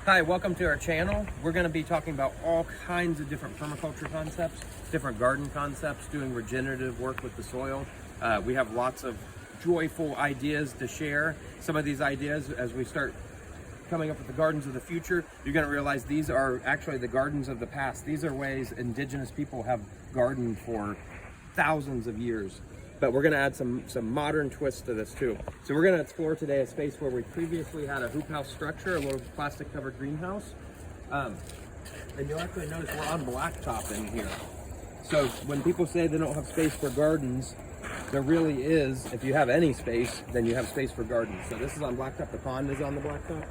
Hi, welcome to our channel. We're going to be talking about all kinds of different permaculture concepts, different garden concepts, doing regenerative work with the soil. We have lots of joyful ideas to share. Some of these ideas, as we start coming up with the gardens of the future, you're going to realize these are actually the gardens of the past. These are ways indigenous people have gardened for thousands of years. But we're going to add some modern twists to this too. So we're going to explore today a space where we previously had a hoop house structure, a little plastic covered greenhouse. And you'll actually notice we're on blacktop in here. So when people say they don't have space for gardens, there really is. If you have any space, then you have space for gardens. So this is on blacktop. The pond is on the blacktop.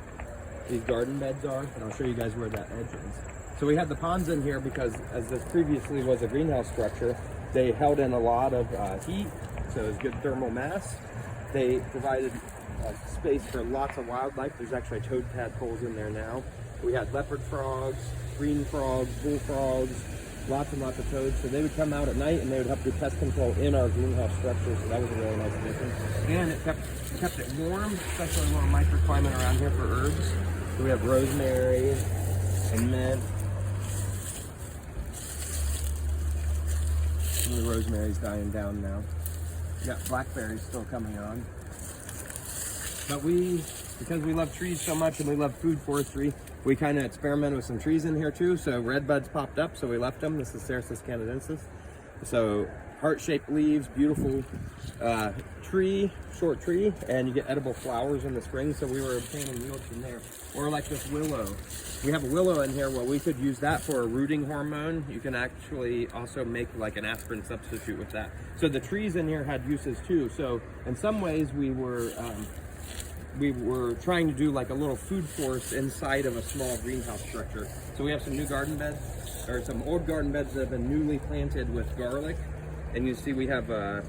These garden beds are, and I'll show you guys where that edge is. So we had the ponds in here because as this previously was a greenhouse structure, they held in a lot of heat, so it was good thermal mass. They provided space for lots of wildlife. There's actually toad tadpoles in there now. We had leopard frogs, green frogs, bullfrogs, lots and lots of toads. So they would come out at night and they would help do pest control in our greenhouse structure. So that was a really nice addition. And it kept it warm, especially a little microclimate around here for herbs. So we have rosemary and mint. The rosemary's dying down now. We got blackberries still coming on. But because we love trees so much and we love food forestry, we kind of experimented with some trees in here too. So red buds popped up, so we left them. This is Cercis canadensis. So heart-shaped leaves, beautiful tree, short tree, and you get edible flowers in the spring. So we were obtaining yields from there. Or like this willow. We have a willow in here. Well, we could use that for a rooting hormone. You can actually also make like an aspirin substitute with that. So the trees in here had uses too. So in some ways we were trying to do like a little food forest inside of a small greenhouse structure. So we have some new garden beds, or some old garden beds that have been newly planted with garlic. And you see we have a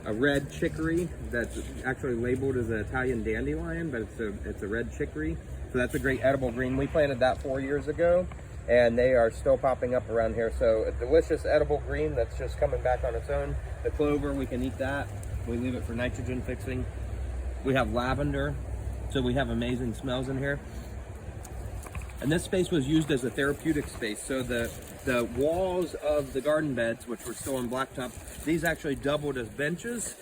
red chicory that's actually labeled as an Italian dandelion, but it's a red chicory. So that's a great edible green. We planted that 4 years ago, and they are still popping up around here. So a delicious edible green that's just coming back on its own. The clover, we can eat that. We leave it for nitrogen fixing. We have lavender, so we have amazing smells in here. And this space was used as a therapeutic space. So the walls of the garden beds, which were still on blacktop, these actually doubled as benches.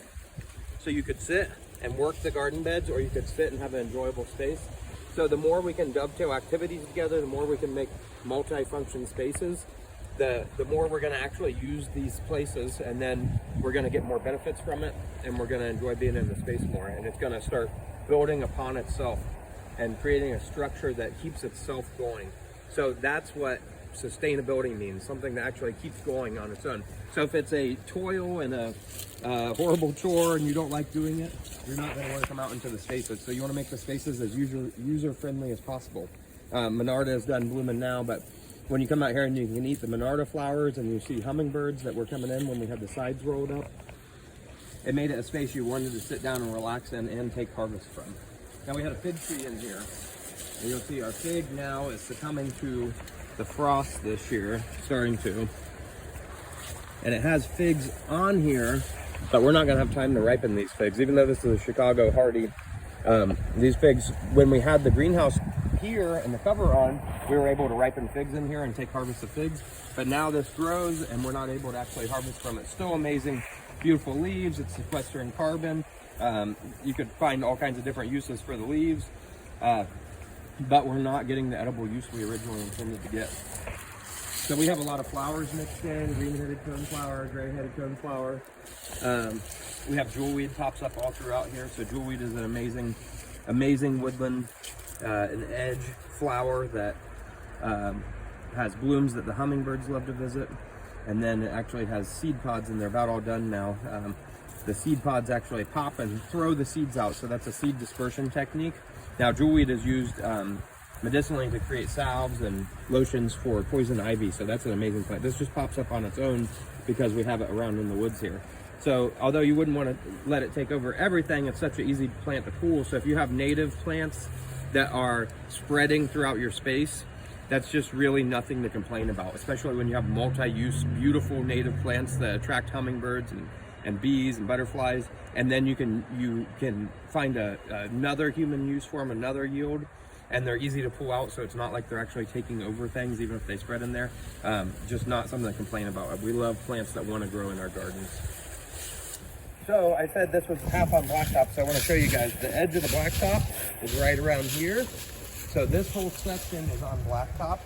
So you could sit and work the garden beds, or you could sit and have an enjoyable space. So the more we can dovetail activities together, the more we can make multi-function spaces, the more we're going to actually use these places, and then we're going to get more benefits from it, and we're going to enjoy being in the space more, and it's going to start building upon itself and creating a structure that keeps itself going. So that's what sustainability means, something that actually keeps going on its own. So if it's a toil and a horrible chore and you don't like doing it, you're not going to want to come out into the spaces. So you want to make the spaces as user-friendly as possible. Monarda is done blooming now, but when you come out here and you can eat the Monarda flowers and you see hummingbirds that were coming in when we had the sides rolled up, it made it a space you wanted to sit down and relax in and take harvest from. Now we had a fig tree in here, and you'll see our fig now is succumbing to the frost this year, starting to. And it has figs on here, but we're not going to have time to ripen these figs, even though this is a Chicago hardy. These figs, when we had the greenhouse here and the cover on, we were able to ripen figs in here and take harvest of figs. But now this grows and we're not able to actually harvest from it. Still amazing, beautiful leaves. It's sequestering carbon. You could find all kinds of different uses for the leaves, but we're not getting the edible use we originally intended to get. So we have a lot of flowers mixed in, green-headed coneflower, gray-headed coneflower. We have jewelweed pops up all throughout here. So jewelweed is an amazing woodland, an edge flower that has blooms that the hummingbirds love to visit. And then it actually has seed pods, and they're about all done now. The seed pods actually pop and throw the seeds out. So that's a seed dispersion technique. Now jewelweed is used medicinally to create salves and lotions for poison ivy. So that's an amazing plant. This just pops up on its own because we have it around in the woods here. So although you wouldn't want to let it take over everything, it's such an easy plant to pull. So if you have native plants that are spreading throughout your space, that's just really nothing to complain about, especially when you have multi-use, beautiful native plants that attract hummingbirds and bees and butterflies. And then you can find another human use for them, another yield. and they're easy to pull out, so it's not like they're actually taking over things, even if they spread in there. Just not something to complain about. We love plants that want to grow in our gardens. So I said this was half on blacktop, so I want to show you guys. The edge of the blacktop is right around here. So this whole section is on blacktop,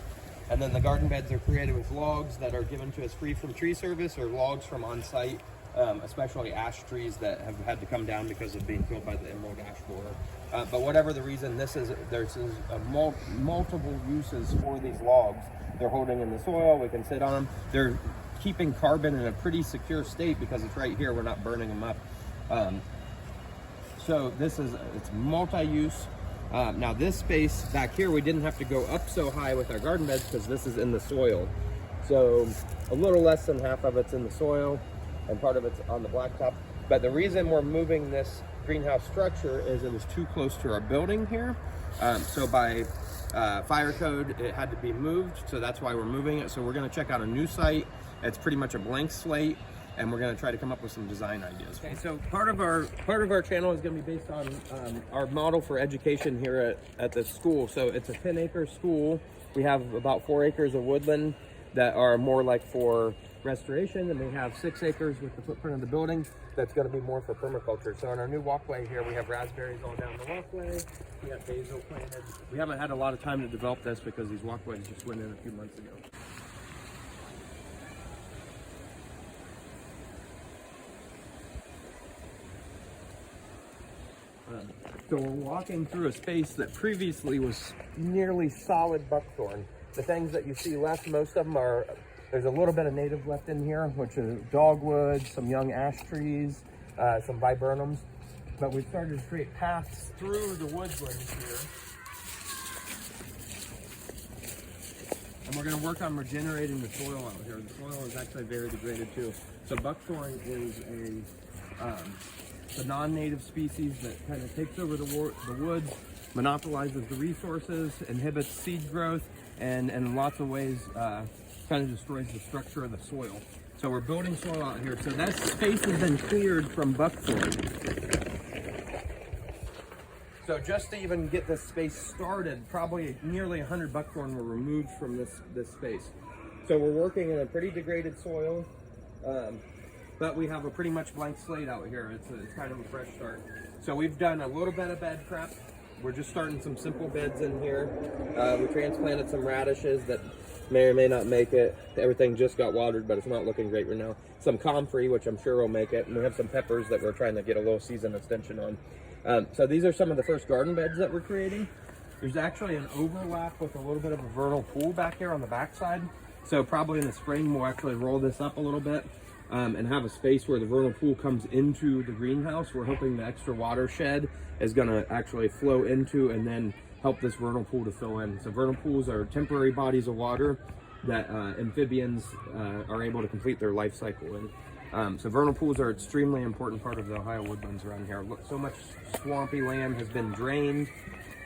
and then the garden beds are created with logs that are given to us free from tree service, or logs from on site, especially ash trees that have had to come down because of being killed by the emerald ash borer. But whatever the reason, there's multiple uses for these logs. They're holding in the soil, we can sit on them. They're keeping carbon in a pretty secure state because it's right here, we're not burning them up. So it's multi-use. Now this space back here, we didn't have to go up so high with our garden beds because this is in the soil. So a little less than half of it's in the soil and part of it's on the blacktop. But the reason we're moving this greenhouse structure is it was too close to our building here. So by fire code, it had to be moved. So that's why we're moving it. So we're gonna check out a new site. It's pretty much a blank slate, and we're going to try to come up with some design ideas. Okay, so part of our channel is going to be based on our model for education here at the school. So it's a 10-acre school. We have about 4 acres of woodland that are more like for restoration, and we have 6 acres with the footprint of the building that's going to be more for permaculture. So in our new walkway here, we have raspberries all down the walkway. We have basil planted. We haven't had a lot of time to develop this because these walkways just went in a few months ago. So we're walking through a space that previously was nearly solid buckthorn. The things that you see left, most of them are, there's a little bit of native left in here, which is dogwood, some young ash trees, some viburnums. But we started to create paths through the woodland here. And we're going to work on regenerating the soil out here. The soil is actually very degraded too. So buckthorn is a non-native species that kind of takes over the woods, monopolizes the resources, inhibits seed growth, and in lots of ways kind of destroys the structure of the soil. So we're building soil out here. So that space has been cleared from buckthorn. So just to even get this space started, probably nearly 100 buckthorn were removed from this space. So we're working in a pretty degraded soil. But we have a pretty much blank slate out here. It's kind of a fresh start. So we've done a little bit of bed prep. We're just starting some simple beds in here. We transplanted some radishes that may or may not make it. Everything just got watered, but it's not looking great right now. Some comfrey, which I'm sure will make it. And we have some peppers that we're trying to get a little season extension on. So these are some of the first garden beds that we're creating. There's actually an overlap with a little bit of a vernal pool back here on the backside. So probably in the spring, we'll actually roll this up a little bit. And have a space where the vernal pool comes into the greenhouse. We're hoping the extra watershed is going to actually flow into and then help this vernal pool to fill in. So vernal pools are temporary bodies of water that amphibians are able to complete their life cycle in. So vernal pools are an extremely important part of the Ohio woodlands around here. Look, so much swampy land has been drained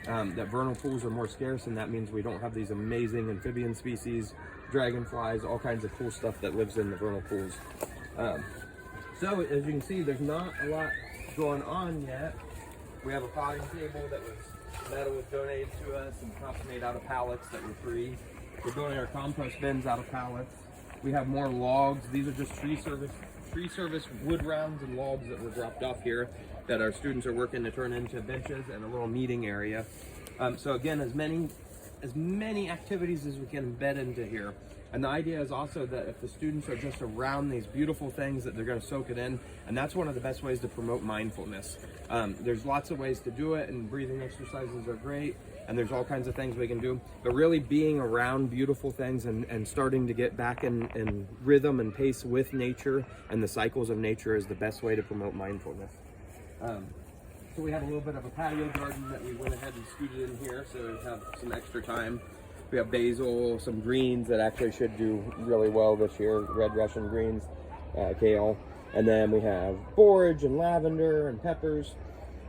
that vernal pools are more scarce, and that means we don't have these amazing amphibian species, dragonflies, all kinds of cool stuff that lives in the vernal pools. So as you can see, there's not a lot going on yet. We have a potting table that metal was donated to us, and cups made out of pallets that were free. We're building our compost bins out of pallets. We have more logs. These are just tree service wood rounds and logs that were dropped off here that our students are working to turn into benches and a little meeting area. So again, as many activities as we can embed into here. And the idea is also that if the students are just around these beautiful things, that they're going to soak it in. And that's one of the best ways to promote mindfulness. There's lots of ways to do it, and breathing exercises are great. And there's all kinds of things we can do. But really being around beautiful things and starting to get back in rhythm and pace with nature and the cycles of nature is the best way to promote mindfulness. So we have a little bit of a patio garden that we went ahead and scooted in here, so we have some extra time. We have basil, some greens that actually should do really well this year, red Russian greens, kale. And then we have borage and lavender and peppers,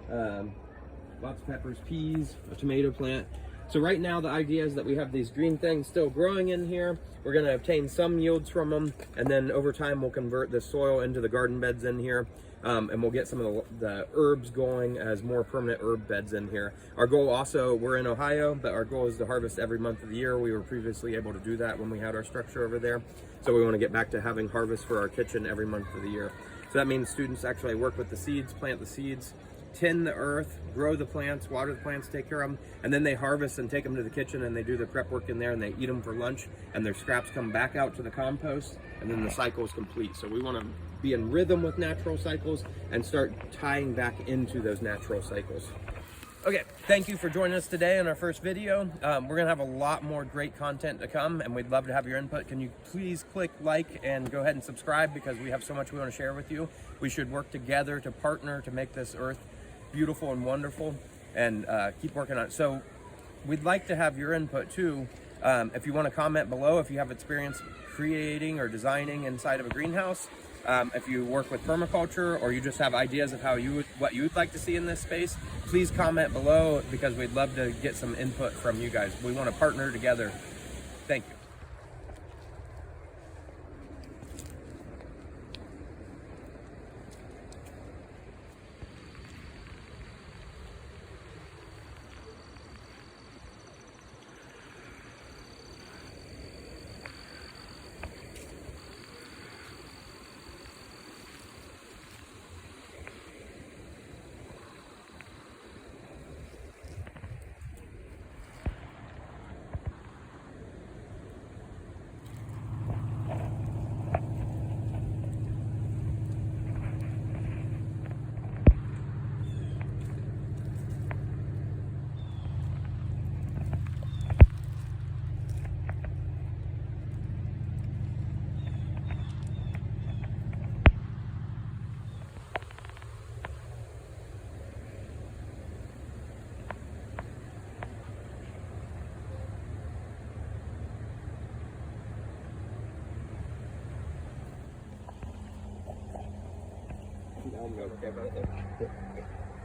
lots of peppers, peas, a tomato plant. So right now the idea is that we have these green things still growing in here. We're going to obtain some yields from them, and then over time we'll convert the soil into the garden beds in here. And we'll get some of the herbs going as more permanent herb beds in here. Our goal also, we're in Ohio, but our goal is to harvest every month of the year. We were previously able to do that when we had our structure over there. So we want to get back to having harvest for our kitchen every month of the year. So that means students actually work with the seeds, plant the seeds, tin the earth, grow the plants, water the plants, take care of them, and then they harvest and take them to the kitchen and they do the prep work in there and they eat them for lunch, and their scraps come back out to the compost, and then the cycle is complete. So we want to be in rhythm with natural cycles and start tying back into those natural cycles. Okay, thank you for joining us today in our first video. We're gonna have a lot more great content to come, and we'd love to have your input. Can you please click like and go ahead and subscribe, because we have so much we want to share with you. We should work together to partner to make this earth beautiful and wonderful, and keep working on it. So we'd like to have your input too. If you want to comment below, if you have experience creating or designing inside of a greenhouse, if you work with permaculture, or you just have ideas of what you would like to see in this space, please comment below, because we'd love to get some input from you guys. We want to partner together. Thank you. I'm going to